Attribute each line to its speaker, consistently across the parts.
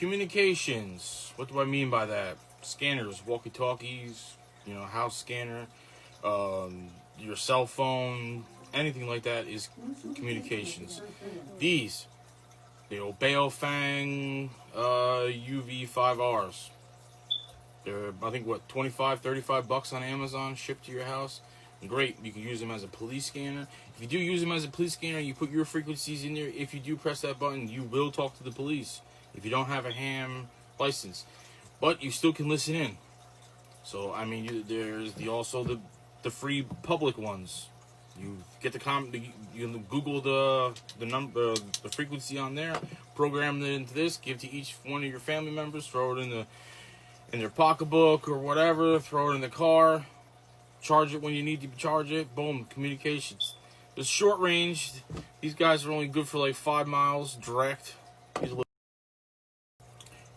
Speaker 1: Communications. What do I mean by that? Scanners, walkie-talkies, house scanner, your cell phone, anything like that is communications. These, the Baofeng UV5Rs. They're, I think, what, 25, 35 bucks on Amazon, shipped to your house. Great, you can use them as a police scanner. If you do use them as a police scanner, you put your frequencies in there. If you do press that button, you will talk to the police if you don't have a ham license. But you still can listen in. So, I mean, there's also the free public ones. You get you Google the number, the frequency on there, program it into this, give to each one of your family members, throw it in their pocketbook or whatever, throw it in the car, charge it when you need to charge it. Boom, communications. The short range, these guys are only good for like 5 miles direct.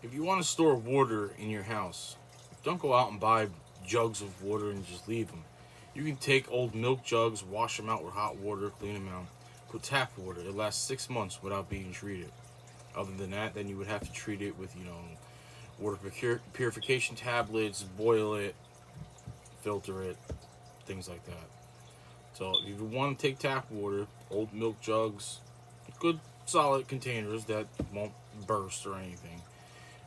Speaker 1: If you want to store water in your house, don't go out and buy jugs of water and just leave them. You can take old milk jugs, wash them out with hot water, clean them out, put tap water. It lasts 6 months without being treated. Other than that, then you would have to treat it with, water purification tablets, boil it, filter it, things like that. So if you want to take tap water, old milk jugs, good solid containers that won't burst or anything,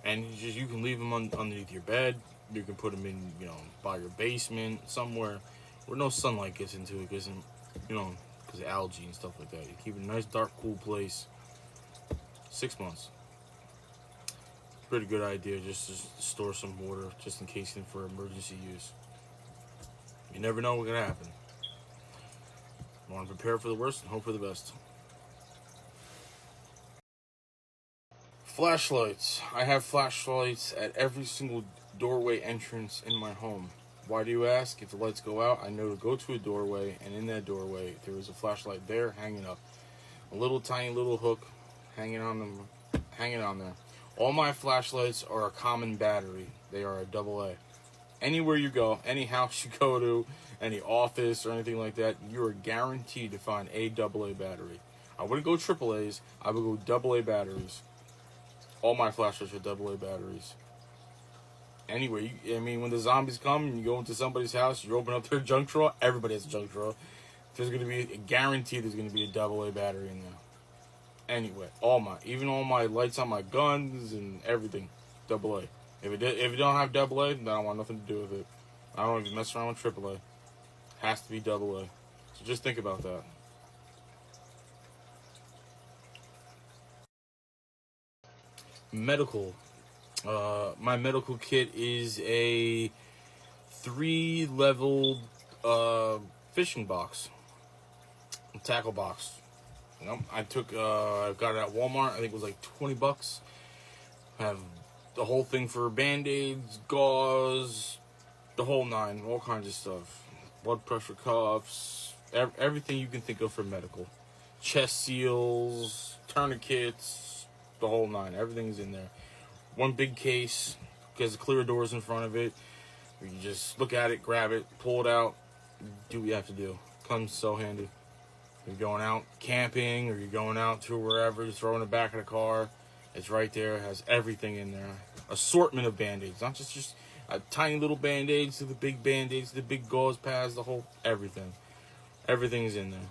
Speaker 1: and you can leave them underneath your bed. You can put them in, by your basement, somewhere where no sunlight gets into it, because of algae and stuff like that. You keep it in a nice, dark, cool place. 6 months. Pretty good idea, just to store some water, just in case for emergency use. You never know what's gonna happen. You want to prepare for the worst and hope for the best. Flashlights. I have flashlights at every single doorway entrance in my home. Why do you ask? If the lights go out, I know to go to a doorway, and in that doorway there is a flashlight there hanging up. A little tiny little hook hanging on there. All my flashlights are a common battery. They are a AA. Anywhere you go, any house you go to, any office or anything like that, you are guaranteed to find a AA battery. I wouldn't go AAAs, I would go AA batteries. All my flashlights are AA batteries. Anyway, when the zombies come and you go into somebody's house, you open up their junk drawer, everybody has a junk drawer. There's going to be a guarantee there's going to be a AA battery in there. Anyway, all my lights on my guns and everything, AA. If it don't have AA, then I don't want nothing to do with it. I don't even mess around with AAA. Has to be AA. So just think about that. Medical. My medical kit is a 3-level fishing box, tackle box. I got it at Walmart. I think it was like 20 bucks. I have the whole thing for Band-Aids, gauze, the whole 9, all kinds of stuff. Blood pressure cuffs, everything you can think of for medical. Chest seals, tourniquets, the whole 9. Everything's in there. One big case, has clear doors in front of it. You just look at it, grab it, pull it out, do what you have to do. Comes so handy. You're going out camping, or you're going out to wherever, you throw in the back of the car. It's right there. It has everything in there. Assortment of Band-Aids, not just tiny little Band-Aids to the big Band-Aids, the big gauze pads, the whole everything. Everything's in there.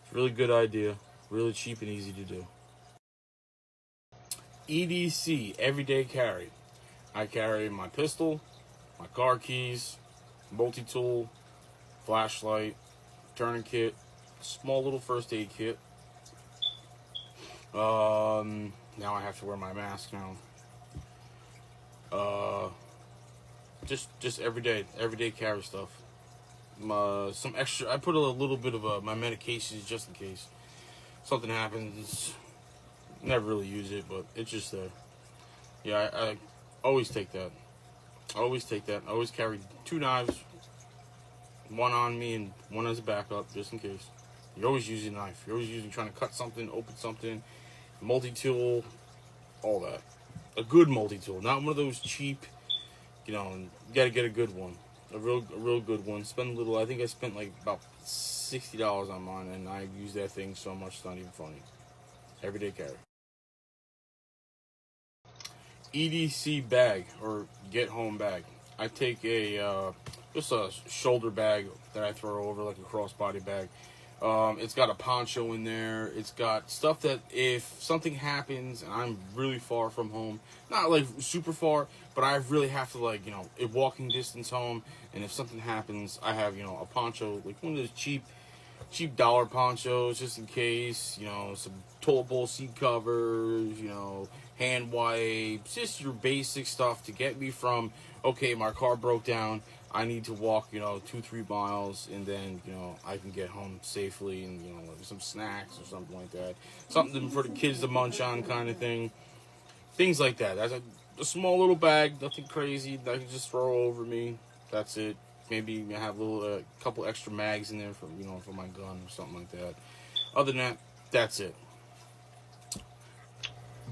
Speaker 1: It's a really good idea. Really cheap and easy to do. EDC, everyday carry. I carry my pistol, my car keys, multi-tool, flashlight, tourniquet, small little first aid kit. Now I have to wear my mask now. Just everyday carry stuff. Some extra. I put a little bit of my medications just in case something happens. Never really use it, but it's just there. Yeah, I always take that. I always carry 2 knives, one on me and one as a backup, just in case. You're always using a knife. You're always trying to cut something, open something. Multi-tool, all that. A good multi-tool, not one of those cheap. You gotta get a good one, a real good one. Spend a little. I think I spent like about $60 on mine, and I use that thing so much it's not even funny. Everyday carry. EDC bag, or get home bag. I take a just a shoulder bag that I throw over like a crossbody bag. It's got a poncho in there. It's got stuff that if something happens and I'm really far from home, not like super far, but I really have to, like, a walking distance home. And if something happens, I have, a poncho, like one of those cheap dollar ponchos, just in case. Some toilet bowl seat covers, hand wipes, just your basic stuff to get me from, okay, my car broke down, I need to walk, 2-3 miles, and then, I can get home safely, and, like some snacks or something like that. Something for the kids to munch on, kind of thing. Things like that. That's a small little bag, nothing crazy that I can just throw over me. That's it. Maybe I have a couple extra mags in there for, for my gun or something like that. Other than that, that's it.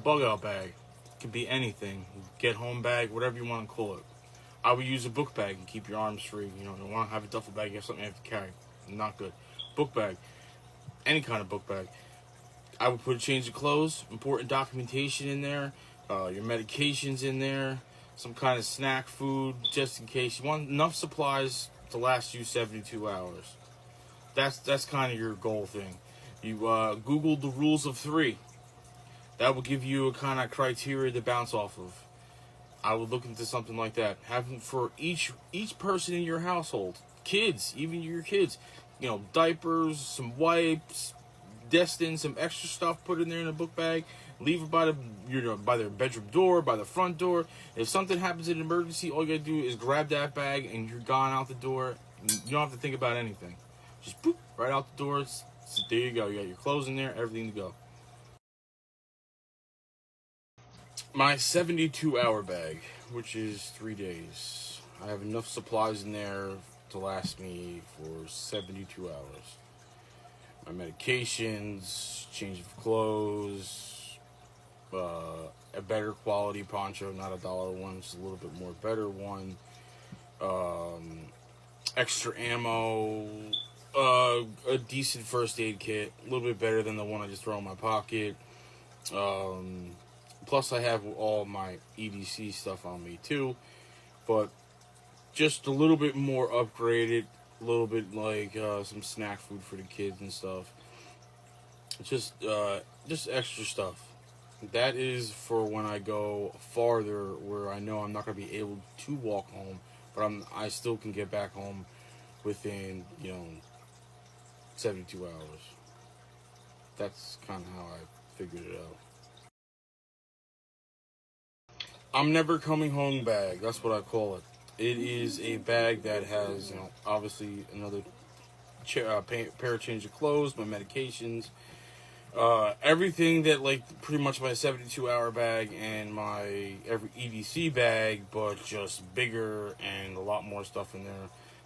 Speaker 1: Bug out bag. Could be anything. Get home bag, whatever you want to call it. I would use a book bag and keep your arms free. You don't want to have a duffel bag. You have something you have to carry. Not good. Book bag. Any kind of book bag. I would put a change of clothes, important documentation in there, your medications in there, some kind of snack food, just in case. You want enough supplies to last you 72 hours. That's kind of your goal thing. You Google the rules of 3. That will give you a kind of criteria to bounce off of. I would look into something like that. Having for each person in your household, kids, even your kids, diapers, some wipes, destined some extra stuff put in there in a book bag. Leave it by by their bedroom door, by the front door. If something happens in an emergency, all you gotta do is grab that bag and you're gone out the door. You don't have to think about anything. Just boop, right out the door. So there you go. You got your clothes in there, everything to go. My 72-hour bag, which is 3 days. I have enough supplies in there to last me for 72 hours. My medications, change of clothes, a better quality poncho, not a dollar one, just a little bit more better one. Extra ammo, a decent first aid kit, a little bit better than the one I just throw in my pocket. Plus, I have all my EDC stuff on me too, but just a little bit more upgraded, a little bit like some snack food for the kids and stuff. Just extra stuff. That is for when I go farther, where I know I'm not going to be able to walk home, but I still can get back home within 72 hours. That's kind of how I figured it out. I'm never coming home bag. That's what I call it. It is a bag that has, obviously another pair of change of clothes, my medications, everything that, like, pretty much my 72-hour bag and my every EDC bag, but just bigger and a lot more stuff in there.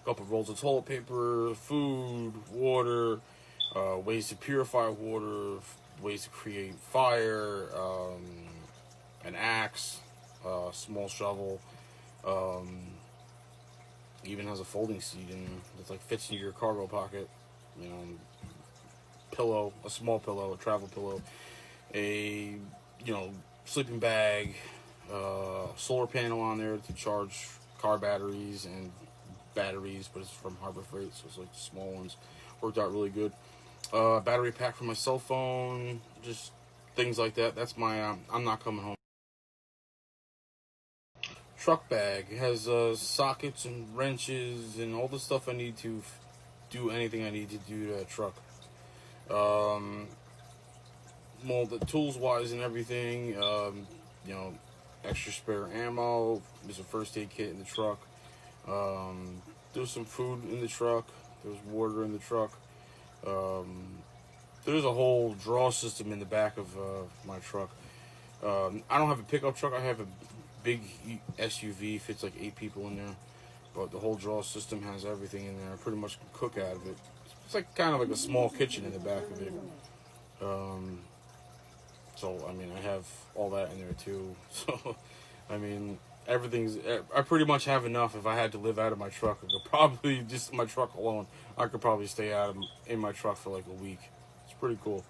Speaker 1: A couple of rolls of toilet paper, food, water, ways to purify water, ways to create fire, an axe, small shovel, even has a folding seat in there that, like, fits into your cargo pocket. Pillow, a small pillow, a travel pillow, a sleeping bag, solar panel on there to charge car batteries and batteries, but it's from Harbor Freight, so it's like the small ones. Worked out really good. Battery pack for my cell phone, just things like that. That's my I'm not coming home. Truck bag. It has sockets and wrenches and all the stuff I need to do anything I need to do to a truck. Well, the tools wise and everything, extra spare ammo. There's a first aid kit in the truck. There's some food in the truck. There's water in the truck. There's a whole draw system in the back of my truck. I don't have a pickup truck. I have a big SUV, fits like 8 people in there. But the whole draw system has everything in there. I pretty much can cook out of it. It's like kind of like a small kitchen in the back of it. So, I mean, I have all that in there too. So, I mean, I pretty much have enough. If I had to live out of my truck, I could probably, just my truck alone, I could probably stay in my truck for like a week. It's pretty cool.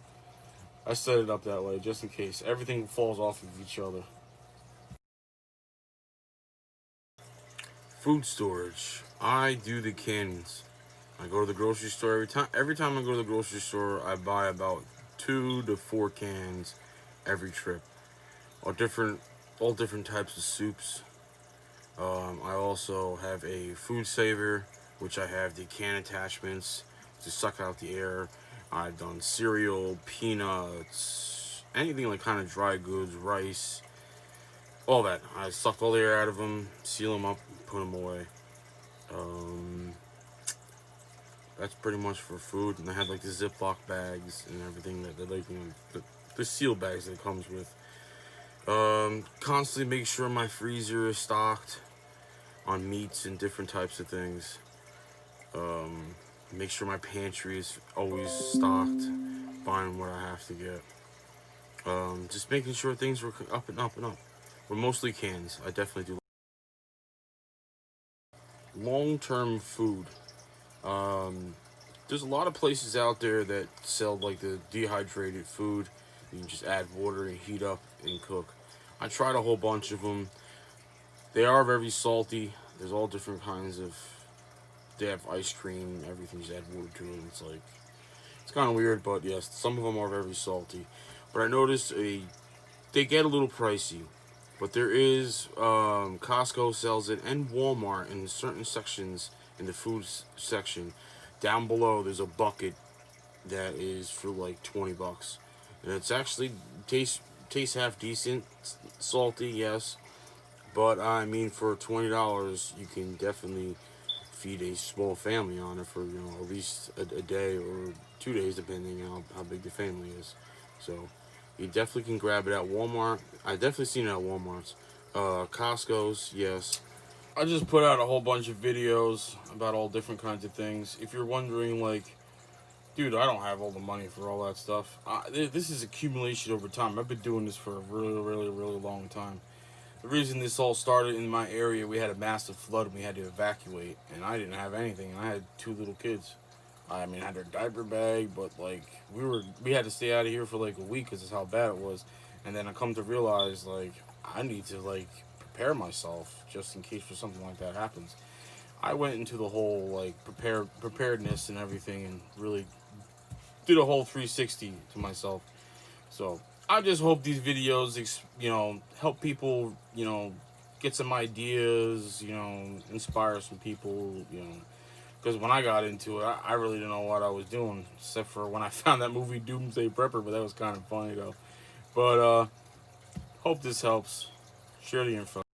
Speaker 1: I set it up that way just in case. Everything falls off of each other. Food storage. I do the cans. I go to the grocery store every time I go to the grocery store, I buy about 2 to 4 cans every trip. All different types of soups. I also have a food saver, which I have the can attachments to suck out the air. I've done cereal, peanuts, anything like kind of dry goods, rice, all that. I suck all the air out of them, seal them up, put them away. Um, that's pretty much for food. And I have like the Ziploc bags and everything that like, the seal bags that it comes with. Constantly make sure my freezer is stocked on meats and different types of things. Make sure my pantry is always stocked, buying what I have to get. Just making sure things were up and up and up. We're mostly cans. I definitely do. Long-term food. There's a lot of places out there that sell like the dehydrated food. You can just add water and heat up and cook. I tried a whole bunch of them. They are very salty. There's all different kinds of. They have ice cream, everything. Just add water to it. It's kind of weird, but yes, some of them are very salty. But I noticed they get a little pricey. But there is Costco sells it, and Walmart in certain sections in the food section. Down below, there's a bucket that is for like $20, and it's actually tastes half decent, salty, yes. But I mean, for $20, you can definitely feed a small family on it for at least a day or 2 days, depending on how big the family is. So you definitely can grab it at Walmart. I definitely seen it at Walmart's. Costco's, yes. I just put out a whole bunch of videos about all different kinds of things. If you're wondering, like, dude, I don't have all the money for all that stuff. This is accumulation over time. I've been doing this for a really, really, really long time. The reason this all started in my area, we had a massive flood and we had to evacuate, and I didn't have anything. And I had 2 little kids. I mean, I had their diaper bag, but like we had to stay out of here for like a week because of how bad it was. And then I come to realize like I need to like prepare myself just in case for something like that happens. I went into the whole like preparedness and everything, and really did a whole 360 to myself. So I just hope these videos, help people, get some ideas, inspire some people, because when I got into it, I really didn't know what I was doing, except for when I found that movie Doomsday Prepper, but that was kind of funny though. But hope this helps. Share the info.